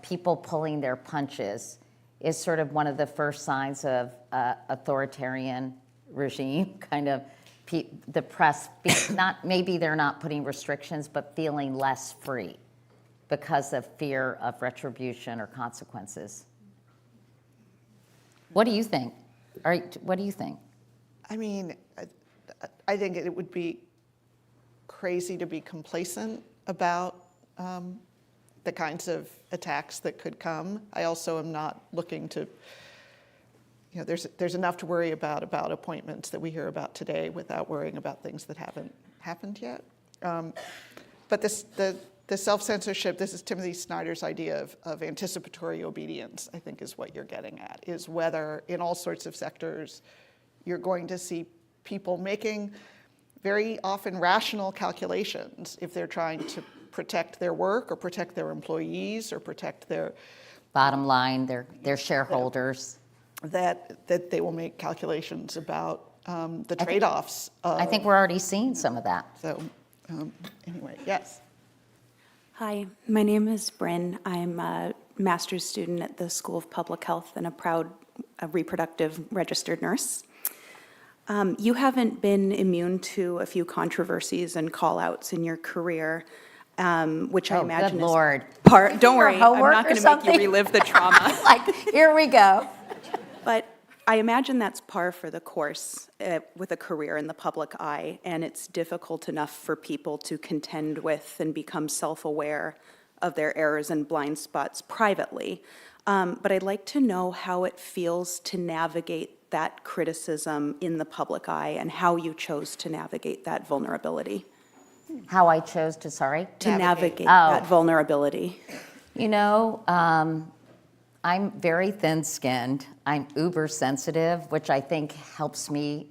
People pulling their punches is sort of one of the first signs of authoritarian regime, kind of the press, maybe they're not putting restrictions, but feeling less free because of fear of retribution or consequences. What do you think? What do you think? I mean, I think it would be crazy to be complacent about the kinds of attacks that could come. I also am not looking to, there's enough to worry about appointments that we hear about today without worrying about things that haven't happened yet. But the self-censorship, this is Timothy Snyder's idea of anticipatory obedience, I think is what you're getting at, is whether in all sorts of sectors you're going to see people making very often rational calculations if they're trying to protect their work or protect their employees or protect their bottom line, their shareholders. That they will make calculations about the trade-offs. I think we're already seeing some of that. So anyway, yes. Hi, my name is Bryn. I'm a master's student at the School of Public Health and a proud reproductive registered nurse. You haven't been immune to a few controversies and call-outs in your career, which I imagine good Lord. is part. Don't worry, I'm homework not or going to make you something? relive the trauma. Like, here we go. But I imagine that's par for the course with a career in the public eye, and it's difficult enough for people to contend with and become self-aware of their errors and blind spots privately. But I'd like to know how it feels to navigate that criticism in the public eye and how you chose to navigate that vulnerability. How I chose to, To navigate Oh. that vulnerability. I'm very thin-skinned. I'm uber sensitive, which I think helps me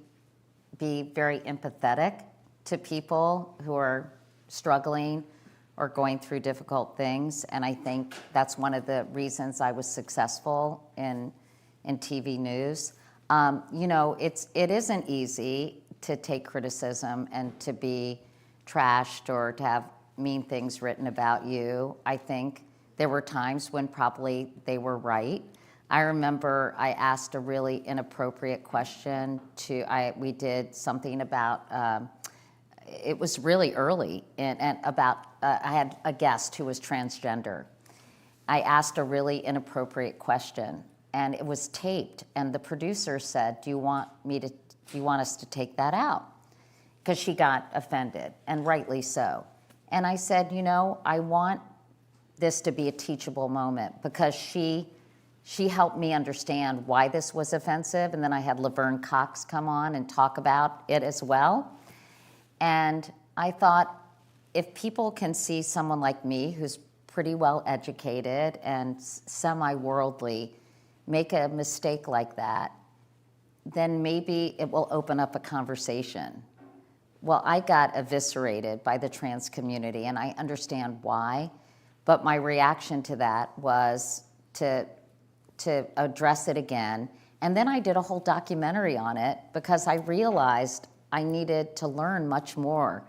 be very empathetic to people who are struggling or going through difficult things. And I think that's one of the reasons I was successful in TV news. It isn't easy to take criticism and to be trashed or to have mean things written about you. I think there were times when probably they were right. I remember I asked a really inappropriate question we did something about, it was really early, and about, I had a guest who was transgender. I asked a really inappropriate question, and it was taped, and the producer said, do you want us to take that out? Because she got offended, and rightly so. And I said, I want this to be a teachable moment, because she helped me understand why this was offensive, and then I had Laverne Cox come on and talk about it as well. And I thought, if people can see someone like me, who's pretty well educated and semi-worldly, make a mistake like that, then maybe it will open up a conversation. Well, I got eviscerated by the trans community, and I understand why, but my reaction to that was to address it again. And then I did a whole documentary on it, because I realized I needed to learn much more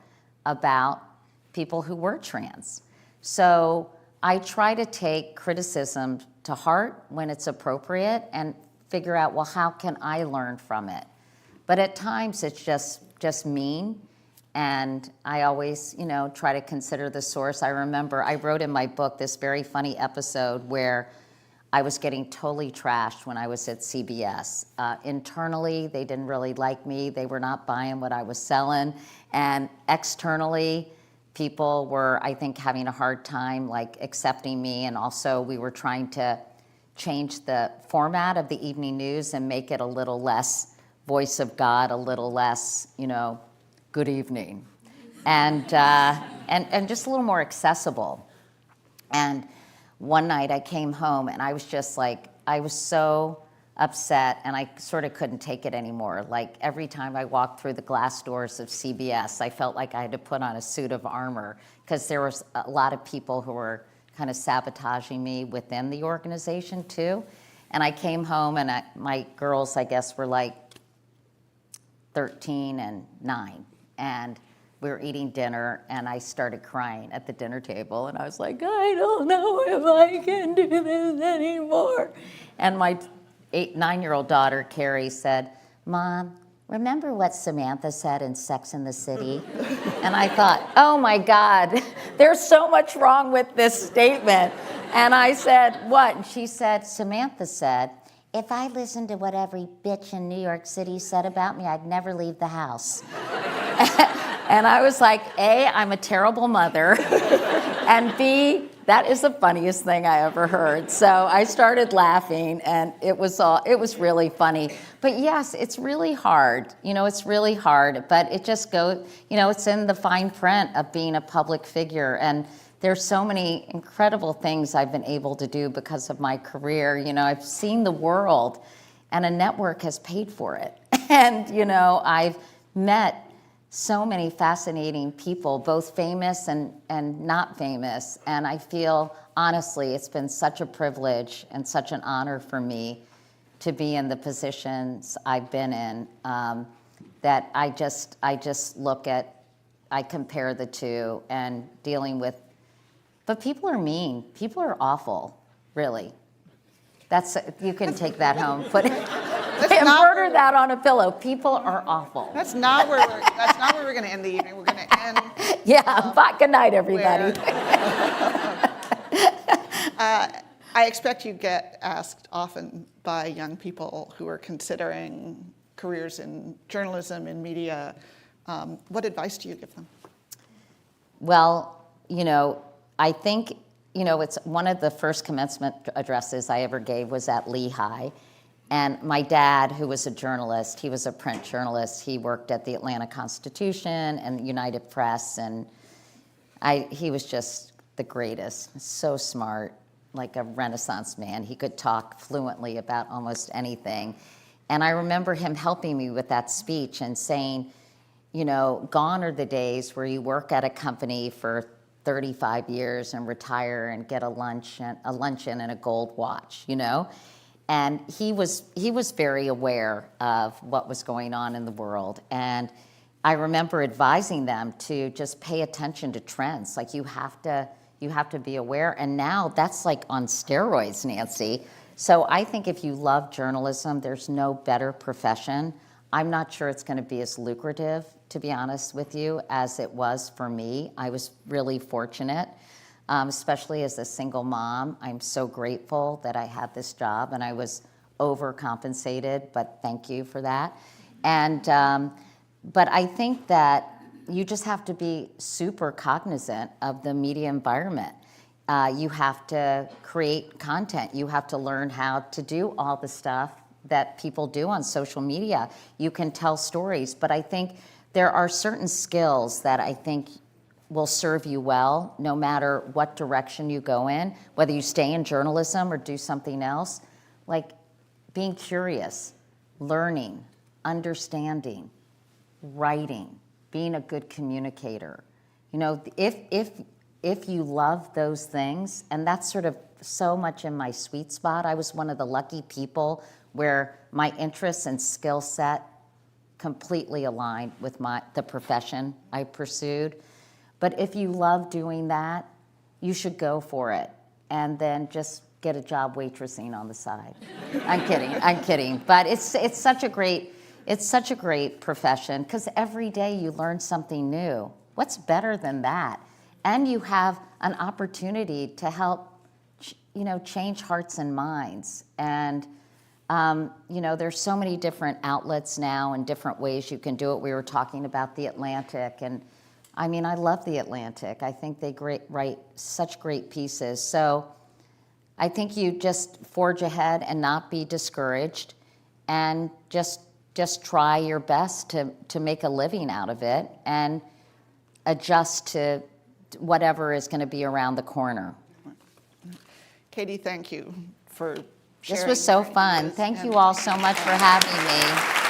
about people who were trans. So I try to take criticism to heart when it's appropriate and figure out, well, how can I learn from it? But at times it's just mean, and I always, try to consider the source. I remember I wrote in my book this very funny episode where I was getting totally trashed when I was at CBS. Internally, they didn't really like me. They were not buying what I was selling. And externally, people were, I think, having a hard time accepting me. And also, we were trying to change the format of the evening news and make it a little less voice of God, a little less, good evening, and just a little more accessible. And one night I came home and I was just I was so upset, and I sort of couldn't take it anymore. Every time I walked through the glass doors of CBS, I felt like I had to put on a suit of armor, because there was a lot of people who were kind of sabotaging me within the organization too. And I came home, and my girls, I guess, were 13 and 9. And we were eating dinner, and I started crying at the dinner table. And I was like, I don't know if I can do this anymore. And my 9-year-old daughter, Carrie, said, Mom, remember what Samantha said in Sex and the City? And I thought, oh my God, there's so much wrong with this statement. And I said, what? And she said, Samantha said, if I listened to what every bitch in New York City said about me, I'd never leave the house. And I was like, A, I'm a terrible mother, and B, that is the funniest thing I ever heard. So I started laughing, and it was really funny. But yes, it's really hard. It's really hard, but it just goes, it's in the fine print of being a public figure. And there's so many incredible things I've been able to do because of my career. I've seen the world, and a network has paid for it. And, I've met so many fascinating people, both famous and not famous. And I feel, honestly, it's been such a privilege and such an honor for me to be in the positions I've been in, that I just look at, I compare the two, and dealing with, but people are mean. People are awful, really. You can take that home. Embroider that on a pillow. People are awful. That's not where we're going to end the evening. We're going to end. Yeah. Bye. Good night, everybody. I expect you get asked often by young people who are considering careers in journalism, in media. What advice do you give them? Well, I think, it's one of the first commencement addresses I ever gave was at Lehigh. And my dad, who was a journalist, he was a print journalist. He worked at the Atlanta Constitution and United Press, and he was just the greatest. So smart, like a Renaissance man. He could talk fluently about almost anything. And I remember him helping me with that speech and saying, gone are the days where you work at a company for 35 years and retire and get a luncheon and a gold watch, And he was very aware of what was going on in the world. And I remember advising them to just pay attention to trends. Like you have to be aware. And now that's like on steroids, Nancy. So I think if you love journalism, there's no better profession. I'm not sure it's going to be as lucrative, to be honest with you, as it was for me. I was really fortunate, especially as a single mom. I'm so grateful that I had this job, and I was overcompensated, but thank you for that. And but I think that you just have to be super cognizant of the media environment. You have to create content. You have to learn how to do all the stuff that people do on social media. You can tell stories, but I think there are certain skills that I think will serve you well no matter what direction you go in, whether you stay in journalism or do something else, like being curious, learning, understanding, writing, being a good communicator. You know, if you love those things, and that's sort of so much in my sweet spot. I was one of the lucky people where my interests and skill set completely aligned with the profession I pursued. But if you love doing that, you should go for it, and then just get a job waitressing on the side. I'm kidding. But it's such a great profession, because every day you learn something new. What's better than that? And you have an opportunity to help, change hearts and minds. And there's so many different outlets now and different ways you can do it. We were talking about The Atlantic, and I mean, I love The Atlantic. I think they write such great pieces. So I think you just forge ahead and not be discouraged, and just try your best to make a living out of it and adjust to whatever is going to be around the corner. Katie, thank you for sharing. This was so fun. ideas Thank and- you all so much for having me.